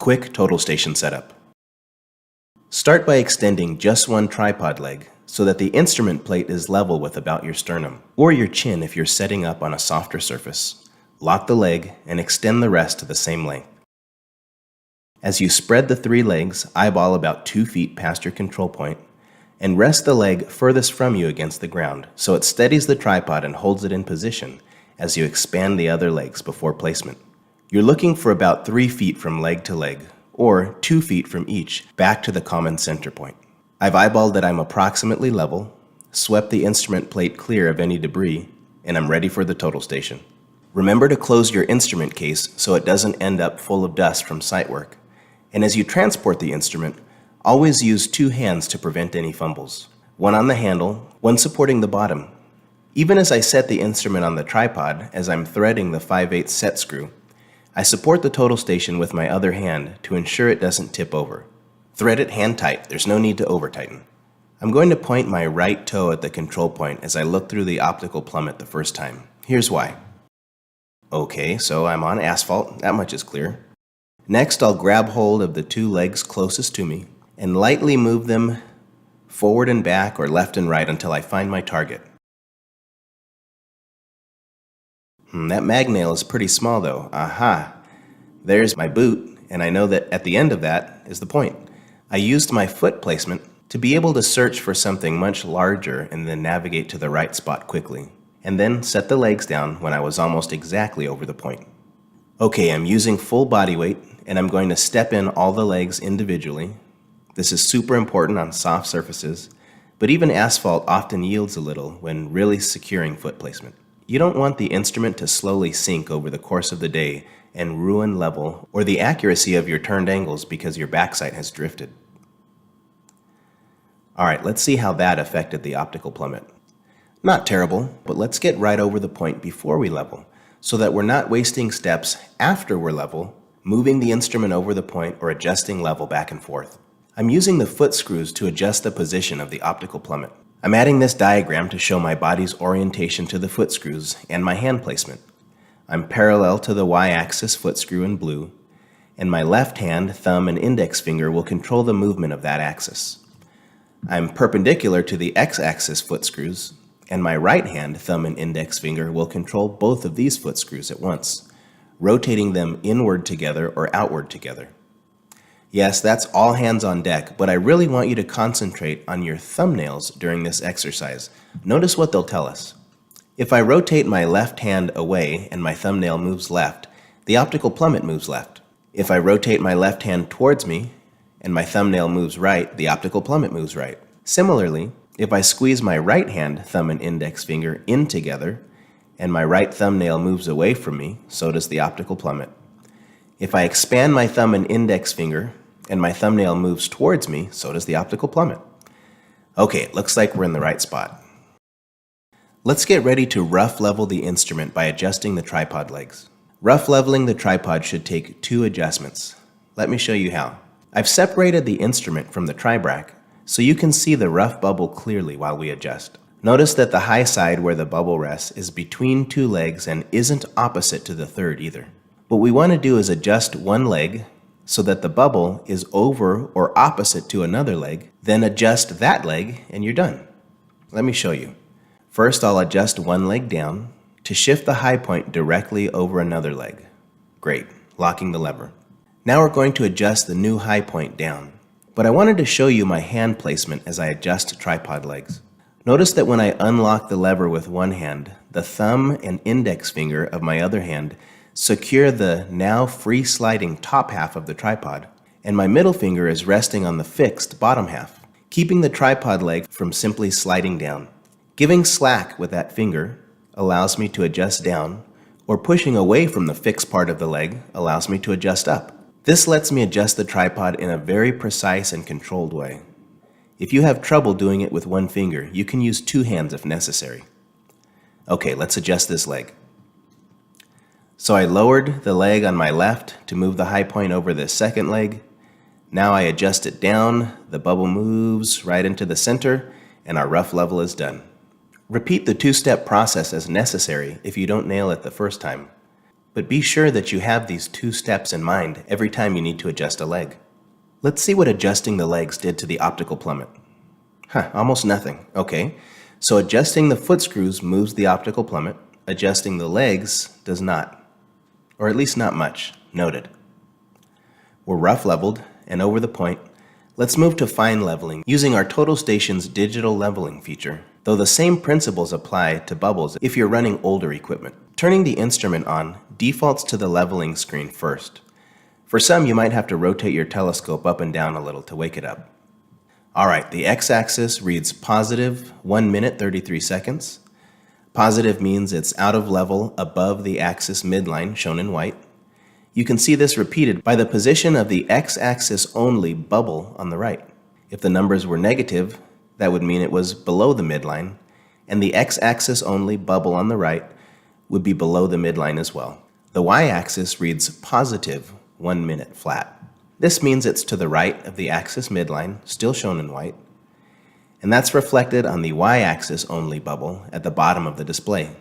Quick total station setup. Start by extending just one tripod leg so that the instrument plate is level with about your sternum, or your chin if you're setting up on a softer surface. Lock the leg and extend the rest to the same length. As you spread the 3 legs, eyeball about 2 feet past your control point, and rest the leg furthest from you against the ground so it steadies the tripod and holds it in position as you expand the other legs before placement. You're looking for about 3 feet from leg to leg, or 2 feet from each back to the common center point. I've eyeballed that I'm approximately level, swept the instrument plate clear of any debris, and I'm ready for the total station. Remember to close your instrument case so it doesn't end up full of dust from site work. And as you transport the instrument, always use 2 hands to prevent any fumbles. One on the handle, one supporting the bottom. Even as I set the instrument on the tripod, as I'm threading the 5/8 set screw, I support the total station with my other hand to ensure it doesn't tip over. Thread it hand tight, there's no need to over tighten. I'm going to point my right toe at the control point as I look through the optical plummet the first time. Here's why. Okay, so I'm on asphalt, that much is clear. Next, I'll grab hold of the 2 legs closest to me and lightly move them forward and back or left and right until I find my target. That mag nail is pretty small though. Aha! There's my boot, and I know that at the end of that is the point. I used my foot placement to be able to search for something much larger and then navigate to the right spot quickly, and then set the legs down when I was almost exactly over the point. Okay, I'm using full body weight, and I'm going to step in all the legs individually. This is super important on soft surfaces, but even asphalt often yields a little when really securing foot placement. You don't want the instrument to slowly sink over the course of the day and ruin level or the accuracy of your turned angles because your backside has drifted. Alright, let's see how that affected the optical plummet. Not terrible, but let's get right over the point before we level, so that we're not wasting steps after we're level, moving the instrument over the point or adjusting level back and forth. I'm using the foot screws to adjust the position of the optical plummet. I'm adding this diagram to show my body's orientation to the foot screws and my hand placement. I'm parallel to the y-axis foot screw in blue, and my left hand, thumb, and index finger will control the movement of that axis. I'm perpendicular to the x-axis foot screws, and my right hand, thumb, and index finger will control both of these foot screws at once, rotating them inward together or outward together. Yes, that's all hands on deck, but I really want you to concentrate on your thumbnails during this exercise. Notice what they'll tell us. If I rotate my left hand away and my thumbnail moves left, the optical plummet moves left. If I rotate my left hand towards me and my thumbnail moves right, the optical plummet moves right. Similarly, if I squeeze my right hand, thumb, and index finger in together and my right thumbnail moves away from me, so does the optical plummet. If I expand my thumb and index finger and my thumbnail moves towards me, so does the optical plummet. Okay, it looks like we're in the right spot. Let's get ready to rough level the instrument by adjusting the tripod legs. Rough leveling the tripod should take 2 adjustments. Let me show you how. I've separated the instrument from the tribrac so you can see the rough bubble clearly while we adjust. Notice that the high side where the bubble rests is between 2 legs and isn't opposite to the third either. What we want to do is adjust one leg so that the bubble is over or opposite to another leg, then adjust that leg and you're done. Let me show you. First, I'll adjust one leg down to shift the high point directly over another leg. Great, locking the lever. Now we're going to adjust the new high point down, but I wanted to show you my hand placement as I adjust tripod legs. Notice that when I unlock the lever with one hand, the thumb and index finger of my other hand secure the now free sliding top half of the tripod, and my middle finger is resting on the fixed bottom half, keeping the tripod leg from simply sliding down. Giving slack with that finger allows me to adjust down, or pushing away from the fixed part of the leg allows me to adjust up. This lets me adjust the tripod in a very precise and controlled way. If you have trouble doing it with one finger, you can use 2 hands if necessary. Okay, let's adjust this leg. So I lowered the leg on my left to move the high point over the second leg. Now I adjust it down, the bubble moves right into the center, and our rough level is done. Repeat the 2-step process as necessary if you don't nail it the first time. But be sure that you have these 2 steps in mind every time you need to adjust a leg. Let's see what adjusting the legs did to the optical plummet. Almost nothing. Okay, so adjusting the foot screws moves the optical plummet. Adjusting the legs does not, or at least not much. Noted. We're rough leveled and over the point. Let's move to fine leveling using our Total Station's digital leveling feature, though the same principles apply to bubbles if you're running older equipment. Turning the instrument on defaults to the leveling screen first. For some, you might have to rotate your telescope up and down a little to wake it up. Alright, the x-axis reads positive 1 minute 33 seconds. Positive means it's out of level above the axis midline, shown in white. You can see this repeated by the position of the x-axis only bubble on the right. If the numbers were negative, that would mean it was below the midline, and the x-axis only bubble on the right would be below the midline as well. The y-axis reads positive 1 minute flat. This means it's to the right of the axis midline, still shown in white, and that's reflected on the y-axis only bubble at the bottom of the display.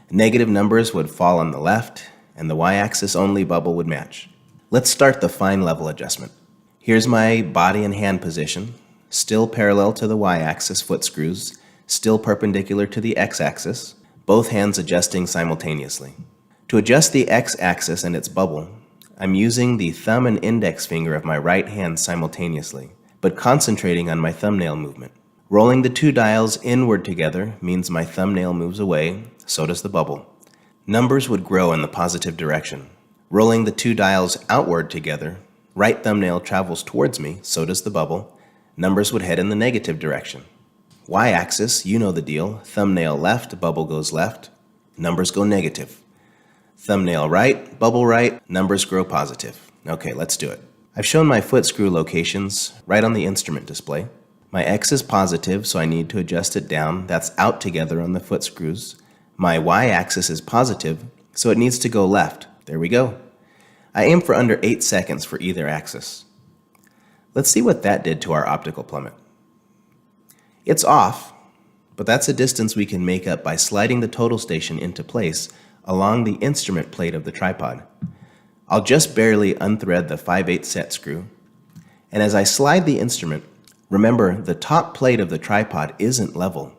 Negative numbers would fall on the left, and the y-axis only bubble would match. Let's start the fine level adjustment. Here's my body and hand position, still parallel to the y-axis foot screws, still perpendicular to the x-axis, both hands adjusting simultaneously. To adjust the x-axis and its bubble, I'm using the thumb and index finger of my right hand simultaneously, but concentrating on my thumbnail movement. Rolling the 2 dials inward together means my thumbnail moves away, so does the bubble. Numbers would grow in the positive direction. Rolling the 2 dials outward together, right thumbnail travels towards me, so does the bubble. Numbers would head in the negative direction. Y-axis, you know the deal. Thumbnail left, bubble goes left. Numbers go negative. Thumbnail right, bubble right, numbers grow positive. Okay, let's do it. I've shown my foot screw locations right on the instrument display. My X is positive, so I need to adjust it down. That's out together on the foot screws. My Y-axis is positive, so it needs to go left. There we go. I aim for under 8 seconds for either axis. Let's see what that did to our optical plummet. It's off, but that's a distance we can make up by sliding the total station into place along the instrument plate of the tripod. I'll just barely unthread the 5/8 set screw, and as I slide the instrument, remember the top plate of the tripod isn't level.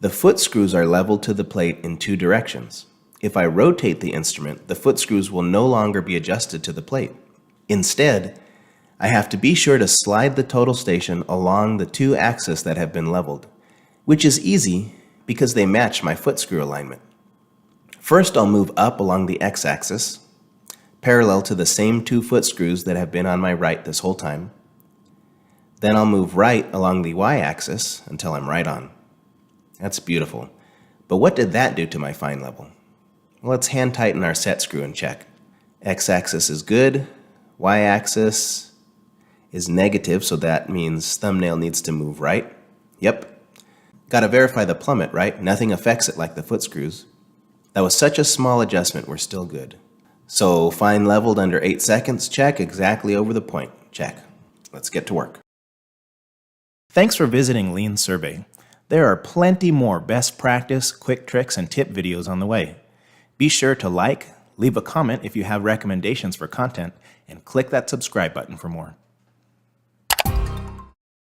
The foot screws are leveled to the plate in 2 directions. If I rotate the instrument, the foot screws will no longer be adjusted to the plate. Instead, I have to be sure to slide the total station along the 2 axes that have been leveled, which is easy because they match my foot screw alignment. First, I'll move up along the x-axis, parallel to the same 2 foot screws that have been on my right this whole time. Then I'll move right along the y-axis until I'm right on. That's beautiful. But what did that do to my fine level? Well, let's hand tighten our set screw and check. X-axis is good, y-axis is negative, so that means thumbnail needs to move right. Yep. Gotta verify the plummet, right? Nothing affects it like the foot screws. That was such a small adjustment, we're still good. So fine leveled under 8 seconds, check. Exactly over the point, check. Let's get to work. Thanks for visiting Lean Survey. There are plenty more best practice, quick tricks, and tip videos on the way. Be sure to like, leave a comment if you have recommendations for content, and click that subscribe button for more.